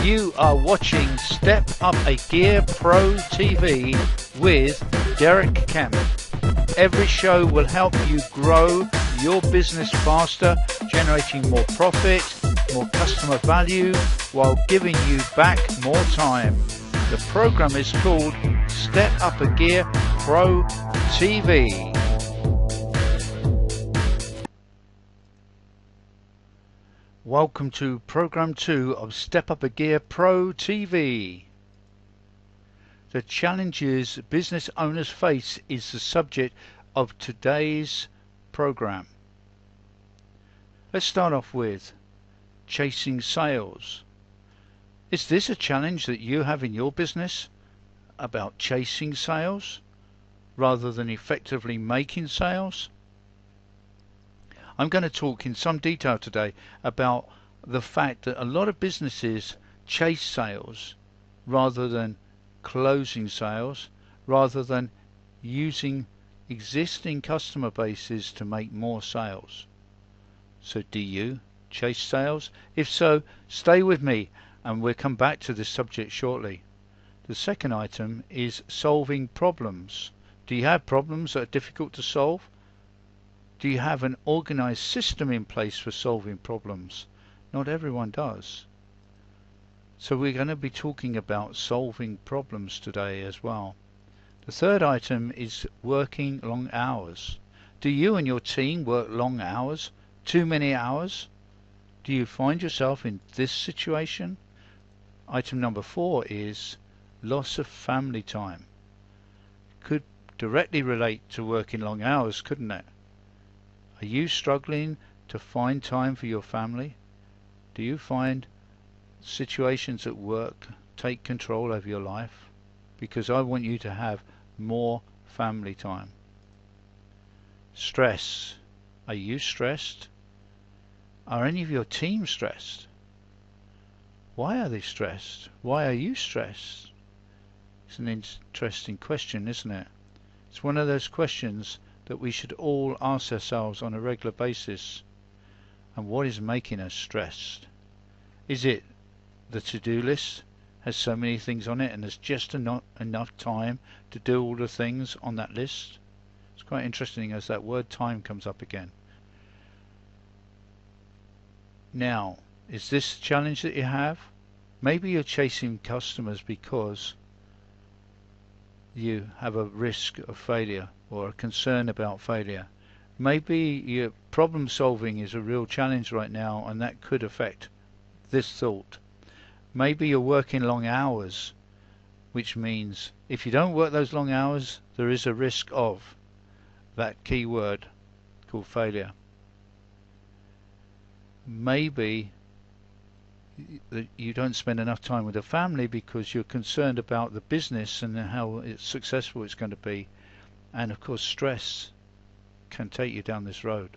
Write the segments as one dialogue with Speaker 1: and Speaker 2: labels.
Speaker 1: You are watching Step Up a Gear Pro TV with Derek Kemp. Every show will help you grow your business faster, generating more profit, more customer value, while giving you back more time. The program is called Step Up a Gear Pro TV. Welcome to Program 2 of Step Up a Gear Pro TV. The challenges business owners face is the subject of today's program. Let's start off with chasing sales. Is this a challenge that you have in your business about chasing sales rather than effectively making sales? I'm going to talk in some detail today about the fact that a lot of businesses chase sales rather than closing sales, rather than using existing customer bases to make more sales. So do you chase sales? If so, stay with me and we'll come back to this subject shortly. The second item is solving problems. Do you have problems that are difficult to solve? Do you have an organized system in place for solving problems? Not everyone does. So we're going to be talking about solving problems today as well. The third item is working long hours. Do you and your team work long hours? Too many hours? Do you find yourself in this situation? Item number 4 is loss of family time. Could directly relate to working long hours, couldn't it? Are you struggling to find time for your family? Do you find situations at work take control over your life? Because I want you to have more family time. Stress. Are you stressed? Are any of your team stressed? Why are they stressed? Why are you stressed? It's an interesting question, isn't it? It's one of those questions that we should all ask ourselves on a regular basis. And what is making us stressed? Is it the to-do list has so many things on it and there's just not enough time to do all the things on that list? It's quite interesting as that word time comes up again. Now, is this a challenge that you have? Maybe you're chasing customers because you have a risk of failure or a concern about failure. Maybe your problem solving is a real challenge right now and that could affect this thought. Maybe you're working long hours, which means if you don't work those long hours, there is a risk of that key word called failure. Maybe you don't spend enough time with the family because you're concerned about the business and how successful it's going to be. And of course stress can take you down this road.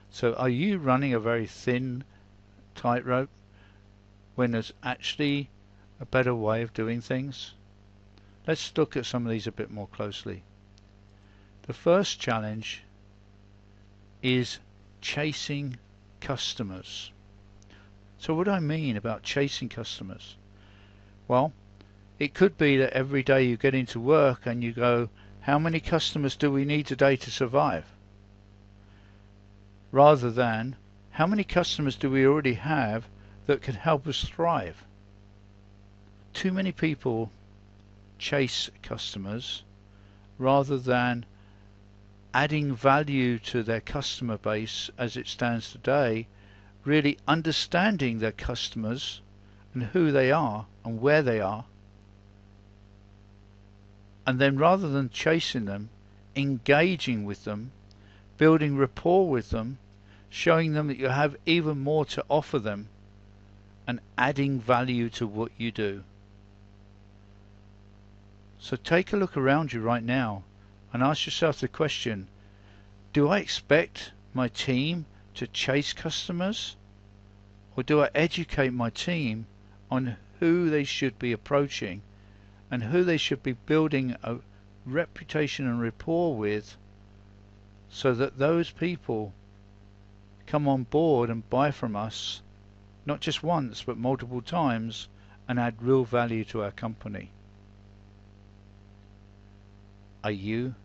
Speaker 1: So are you running a very thin tightrope when there's actually a better way of doing things? Let's look at some of these a bit more closely. The first challenge is chasing customers. So what do I mean about chasing customers? Well, it could be that every day you get into work and you go, how many customers do we need today to survive? Rather than, how many customers do we already have that can help us thrive? Too many people chase customers rather than adding value to their customer base as it stands today, really understanding their customers and who they are and where they are, and then rather than chasing them, engaging with them, building rapport with them, showing them that you have even more to offer them and adding value to what you do. So take a look around you right now and ask yourself the question, do I expect my team to chase customers, or do I educate my team on who they should be approaching and who they should be building a reputation and rapport with, so that those people come on board and buy from us not just once but multiple times and add real value to our company? Are you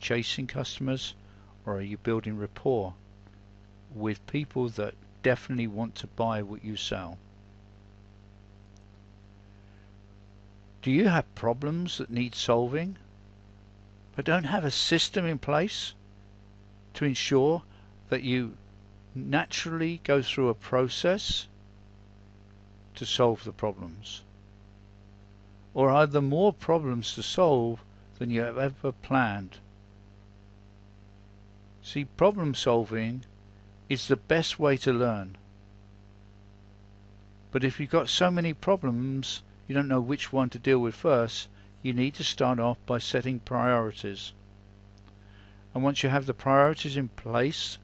Speaker 1: chasing customers, or are you building rapport with people that definitely want to buy what you sell? Do you have problems that need solving but don't have a system in place to ensure that you naturally go through a process to solve the problems? Or are there more problems to solve than you have ever planned? See, problem solving is the best way to learn. But if you've got so many problems you don't know which one to deal with first, you need to start off by setting priorities. And once you have the priorities in place,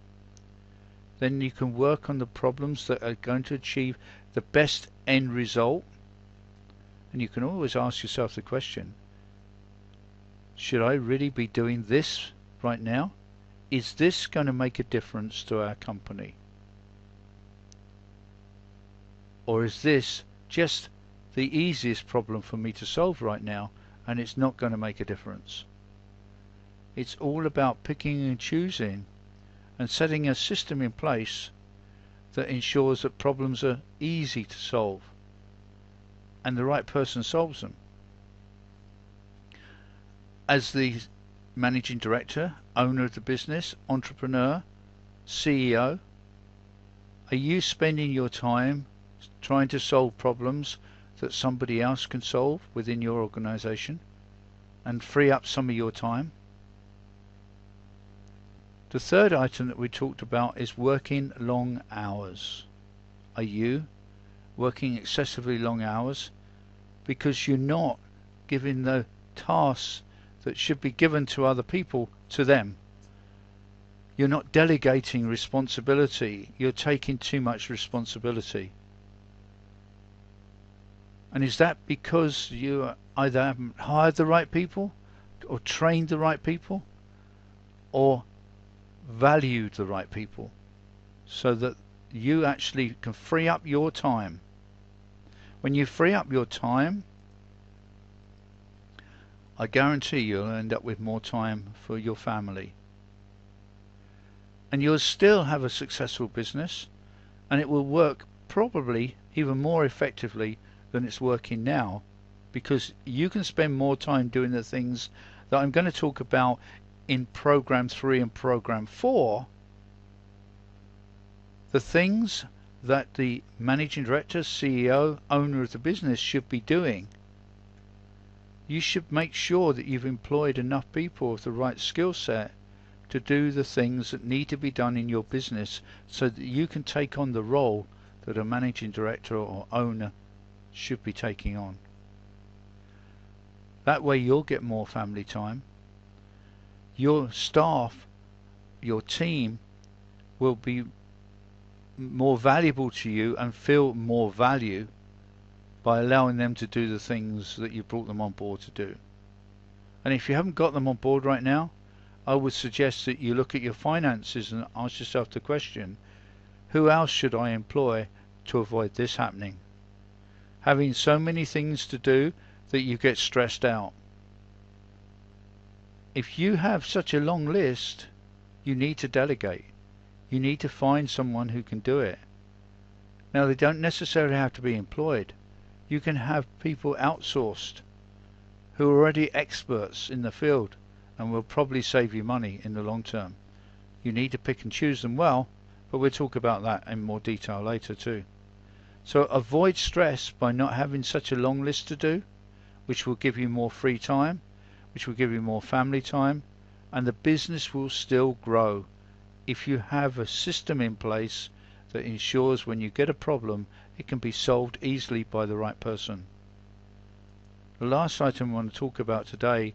Speaker 1: then you can work on the problems that are going to achieve the best end result. And you can always ask yourself the question, should I really be doing this right now? Is this going to make a difference to our company? Or is this just the easiest problem for me to solve right now and it's not going to make a difference? It's all about picking and choosing and setting a system in place that ensures that problems are easy to solve and the right person solves them. As the managing director, owner of the business, entrepreneur, CEO, are you spending your time trying to solve problems that somebody else can solve within your organization and free up some of your time? The third item that we talked about is working long hours. Are you working excessively long hours because you're not giving the tasks that should be given to other people to them? You're not delegating responsibility. You're taking too much responsibility. And is that because you either haven't hired the right people, or trained the right people, or valued the right people, so that you actually can free up your time? When you free up your time, I guarantee you'll end up with more time for your family. And you'll still have a successful business, and it will work probably even more effectively than it's working now, because you can spend more time doing the things that I'm going to talk about in program 3 and program 4. The things that the managing director, CEO, owner of the business should be doing. You should make sure that you've employed enough people with the right skill set to do the things that need to be done in your business so that you can take on the role that a managing director or owner should be taking on. That way you'll get more family time. Your staff, your team will be more valuable to you and feel more value by allowing them to do the things that you brought them on board to do. And if you haven't got them on board right now, I would suggest that you look at your finances and ask yourself the question, who else should I employ to avoid this happening? Having so many things to do that you get stressed out. If you have such a long list, you need to delegate. You need to find someone who can do it. Now, they don't necessarily have to be employed. You can have people outsourced who are already experts in the field and will probably save you money in the long term. You need to pick and choose them well, but we'll talk about that in more detail later too. So avoid stress by not having such a long list to do, which will give you more free time, which will give you more family time, and the business will still grow if you have a system in place that ensures when you get a problem, it can be solved easily by the right person. The last item I want to talk about today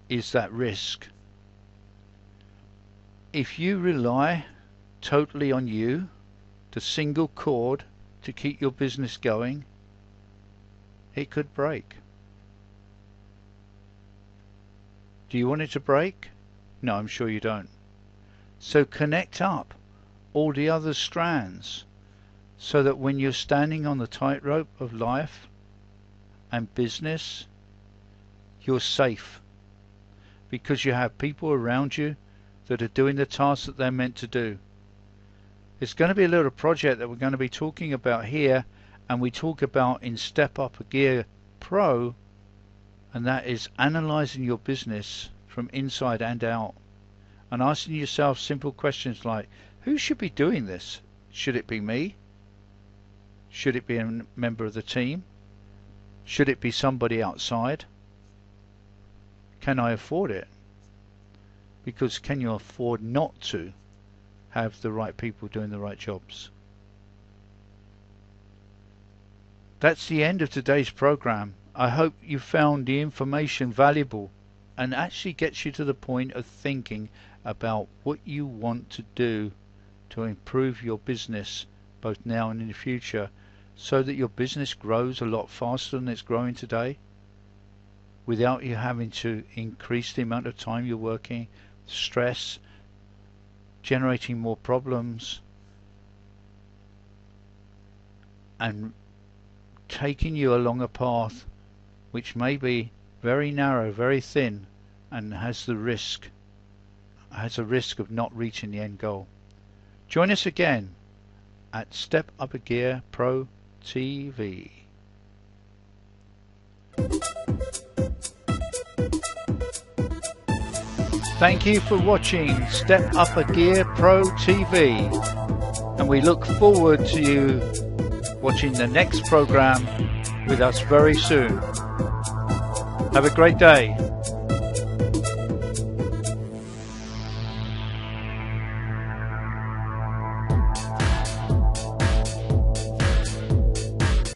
Speaker 1: is that risk. If you rely totally on you, the single cord to keep your business going, it could break. Do you want it to break? No, I'm sure you don't. So connect up all the other strands so that when you're standing on the tightrope of life, and business, you're safe because you have people around you that are doing the tasks that they're meant to do. It's going to be a little project that we're going to be talking about here, and we talk about in Step Up a Gear Pro, and that is analyzing your business from inside and out and asking yourself simple questions like, who should be doing this? Should it be me? Should it be a member of the team? Should it be somebody outside? Can I afford it? Because can you afford not to have the right people doing the right jobs? That's the end of today's program. I hope you found the information valuable and actually gets you to the point of thinking about what you want to do to improve your business both now and in the future, so that your business grows a lot faster than it's growing today without you having to increase the amount of time you're working, stress, generating more problems, and taking you along a path which may be very narrow, very thin, and has a risk of not reaching the end goal. Join us again at Step Up a Gear Pro TV. Thank you for watching Step Up a Gear Pro TV, and we look forward to you watching the next program with us very soon. Have a great day.